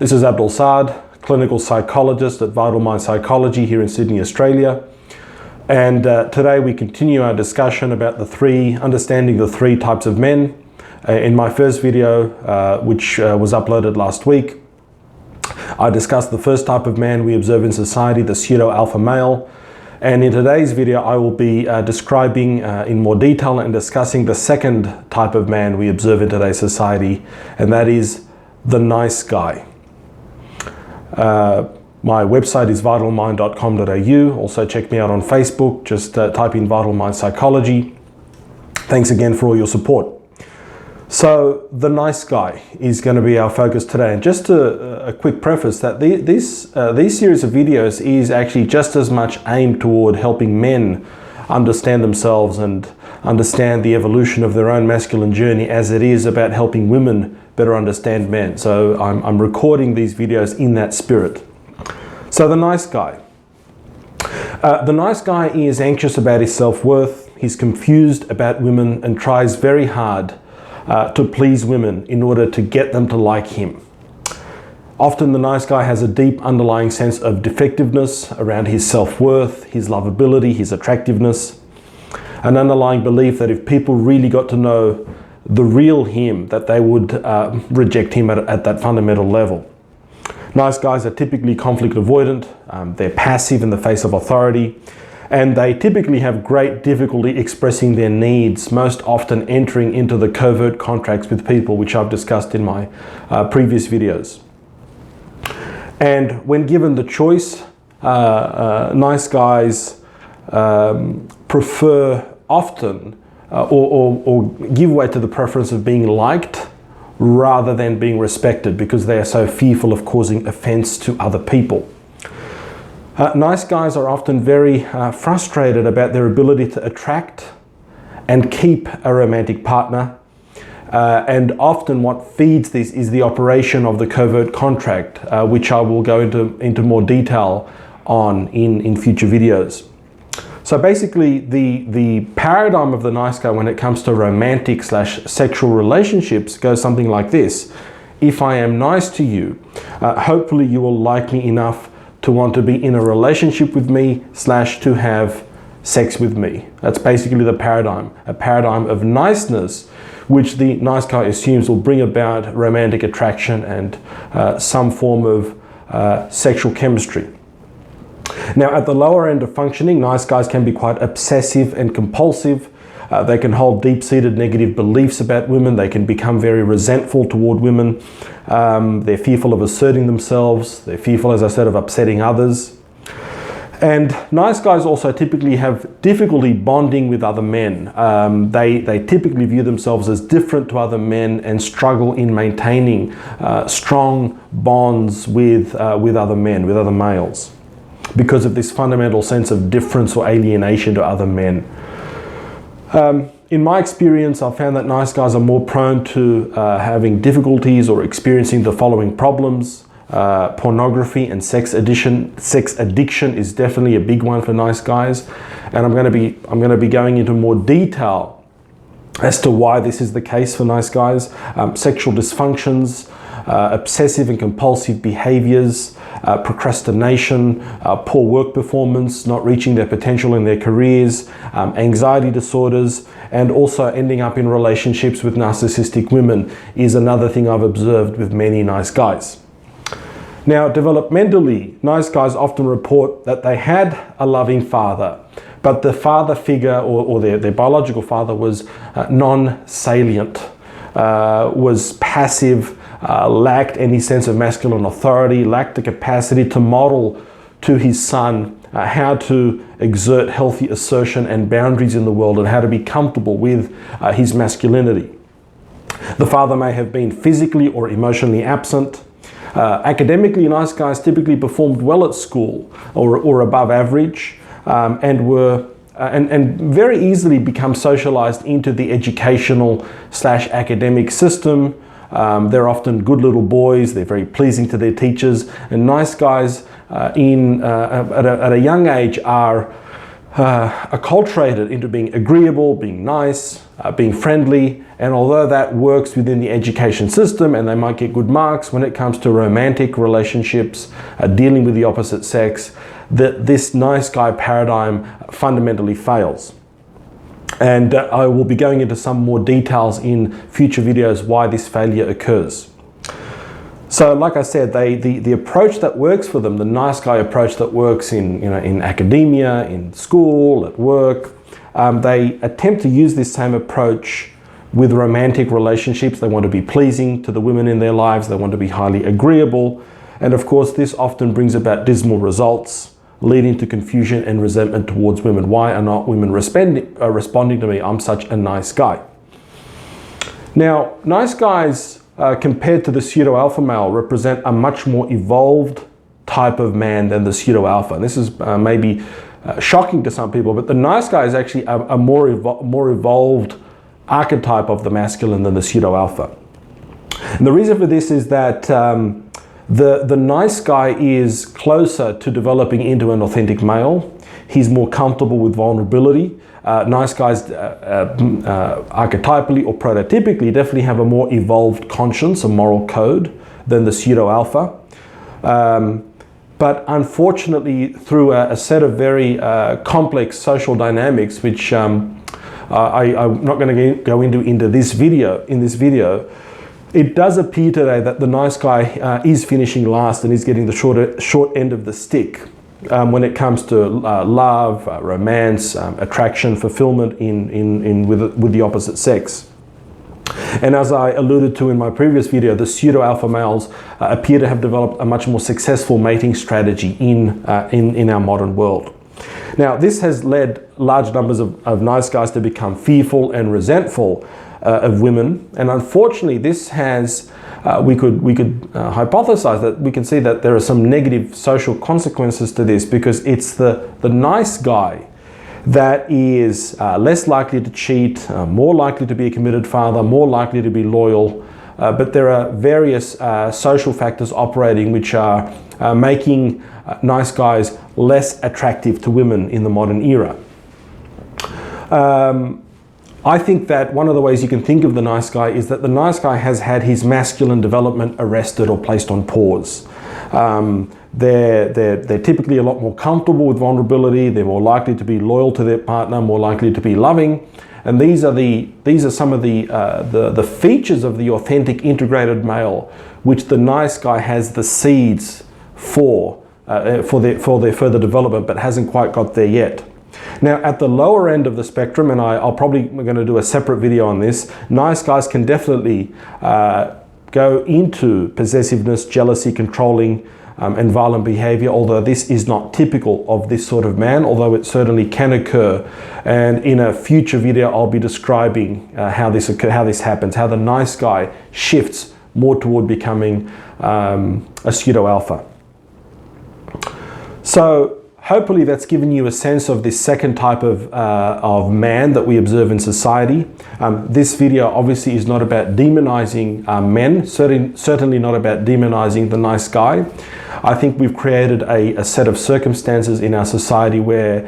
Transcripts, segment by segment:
This is Abdul Saad, clinical psychologist at Vital Mind Psychology here in Sydney, Australia. And today we continue our discussion about understanding the three types of men. In my first video, which was uploaded last week, I discussed the first type of man we observe in society, the pseudo-alpha male. And in today's video, I will be describing in more detail and discussing the second type of man we observe in today's society, and that is the nice guy. My website is vitalmind.com.au. Also check me out on Facebook, just type in Vital Mind Psychology. Thanks again for all your support. So the nice guy is going to be our focus today. And just a quick preface that these series of videos is actually just as much aimed toward helping men understand themselves and understand the evolution of their own masculine journey as it is about helping women better understand men. So I'm recording these videos in that spirit. So the nice guy. The nice guy is anxious about his self-worth. He's confused about women and tries very hard to please women in order to get them to like him. Often the nice guy has a deep underlying sense of defectiveness around his self-worth, his lovability, his attractiveness, an underlying belief that if people really got to know the real him, that they would reject him at that fundamental level. Nice guys are typically conflict avoidant, they're passive in the face of authority, and they typically have great difficulty expressing their needs, most often entering into the covert contracts with people, which I've discussed in my previous videos. And when given the choice, nice guys prefer often or give way to the preference of being liked rather than being respected, because they are so fearful of causing offense to other people. Nice guys are often very frustrated about their ability to attract and keep a romantic partner. And often what feeds this is the operation of the covert contract, which I will go into more detail on in future videos. So basically the paradigm of the nice guy when it comes to romantic / sexual relationships goes something like this. If I am nice to you, hopefully you will like me enough to want to be in a relationship with me / to have sex with me. That's basically the paradigm, a paradigm of niceness, which the nice guy assumes will bring about romantic attraction and some form of sexual chemistry. Now, at the lower end of functioning, nice guys can be quite obsessive and compulsive. They can hold deep-seated negative beliefs about women. They can become very resentful toward women. They're fearful of asserting themselves. They're fearful, as I said, of upsetting others. And nice guys also typically have difficulty bonding with other men. They typically view themselves as different to other men and struggle in maintaining strong bonds with other men, with other males, because of this fundamental sense of difference or alienation to other men. In my experience, I've found that nice guys are more prone to having difficulties or experiencing the following problems. Pornography and sex addiction. Sex addiction is definitely a big one for nice guys, and I'm going to be going into more detail as to why this is the case for nice guys. Sexual dysfunctions, obsessive and compulsive behaviors, procrastination, poor work performance, not reaching their potential in their careers, anxiety disorders, and also ending up in relationships with narcissistic women is another thing I've observed with many nice guys. Now, developmentally, nice guys often report that they had a loving father, but the father figure or their biological father was non-salient, was passive, lacked any sense of masculine authority, lacked the capacity to model to his son how to exert healthy assertion and boundaries in the world and how to be comfortable with his masculinity. The father may have been physically or emotionally absent. Academically, nice guys typically performed well at school or above average, and were and very easily become socialized into the educational / academic system. They're often good little boys. They're very pleasing to their teachers, and nice guys at a young age are acculturated into being agreeable, being nice, being friendly, and although that works within the education system and they might get good marks, when it comes to romantic relationships, dealing with the opposite sex, this nice guy paradigm fundamentally fails. And I will be going into some more details in future videos why this failure occurs. So like I said, the approach that works for them, the nice guy approach that works in academia, in school, at work, they attempt to use this same approach with romantic relationships. They want to be pleasing to the women in their lives. They want to be highly agreeable. And of course, this often brings about dismal results, leading to confusion and resentment towards women. Why are not women responding to me? I'm such a nice guy. Now, nice guys, compared to the pseudo-alpha male, represent a much more evolved type of man than the pseudo-alpha. And this is maybe shocking to some people, but the nice guy is actually a more evolved archetype of the masculine than the pseudo-alpha. And the reason for this is that the nice guy is closer to developing into an authentic male. He's more comfortable with vulnerability. Nice guys archetypally or prototypically definitely have a more evolved conscience, a moral code, than the pseudo-alpha. But unfortunately, through a set of very complex social dynamics, which I'm not going to go into this video, it does appear today that the nice guy is finishing last and is getting the short end of the stick when it comes to love, romance, attraction, fulfillment with the opposite sex. And as I alluded to in my previous video, the pseudo-alpha males appear to have developed a much more successful mating strategy in our modern world. Now, this has led large numbers of nice guys to become fearful and resentful of women, and unfortunately, this has we could hypothesize that we can see that there are some negative social consequences to this, because it's the nice guy that is less likely to cheat, more likely to be a committed father, more likely to be loyal. But there are various social factors operating which are making nice guys less attractive to women in the modern era. I think that one of the ways you can think of the nice guy is that the nice guy has had his masculine development arrested or placed on pause. They're typically a lot more comfortable with vulnerability. They're more likely to be loyal to their partner, more likely to be loving. And these are some of the features of the authentic integrated male, which the nice guy has the seeds for their further development, but hasn't quite got there yet. Now, at the lower end of the spectrum, and I'm going to do a separate video on this, nice guys can definitely go into possessiveness, jealousy, controlling, and violent behavior, although this is not typical of this sort of man, although it certainly can occur. And in a future video, I'll be describing how this happens, how the nice guy shifts more toward becoming a pseudo-alpha. So hopefully that's given you a sense of this second type of man that we observe in society. This video obviously is not about demonizing men, certainly not about demonizing the nice guy. I think we've created a set of circumstances in our society where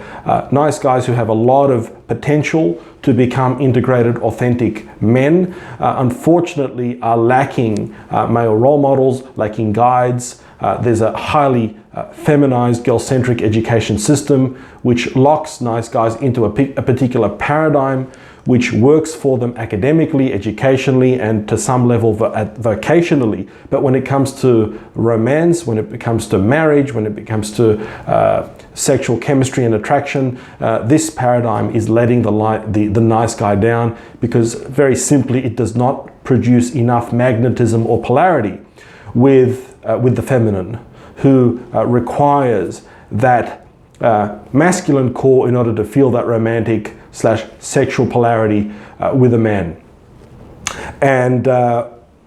nice guys who have a lot of potential to become integrated, authentic men, unfortunately are lacking male role models, lacking guides. There's a highly feminized, girl-centric education system which locks nice guys into a particular paradigm which works for them academically, educationally, and to some level vocationally. But when it comes to romance, when it comes to marriage, when it comes to sexual chemistry and attraction, this paradigm is letting the nice guy down, because very simply it does not produce enough magnetism or polarity with the feminine, who requires that masculine core in order to feel that romantic / sexual polarity with a man. And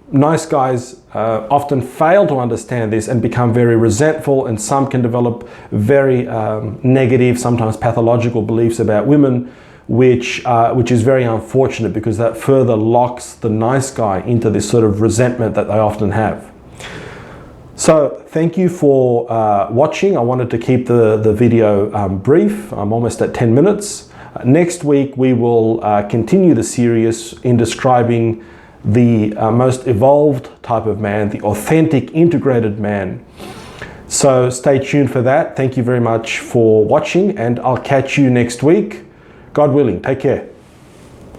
nice guys often fail to understand this and become very resentful, and some can develop very negative, sometimes pathological beliefs about women, which is very unfortunate, because that further locks the nice guy into this sort of resentment that they often have. So thank you for watching. I wanted to keep the video brief. I'm almost at 10 minutes. Next week we will continue the series in describing the most evolved type of man, the authentic integrated man. So stay tuned for that. Thank you very much for watching, and I'll catch you next week. God willing, take care.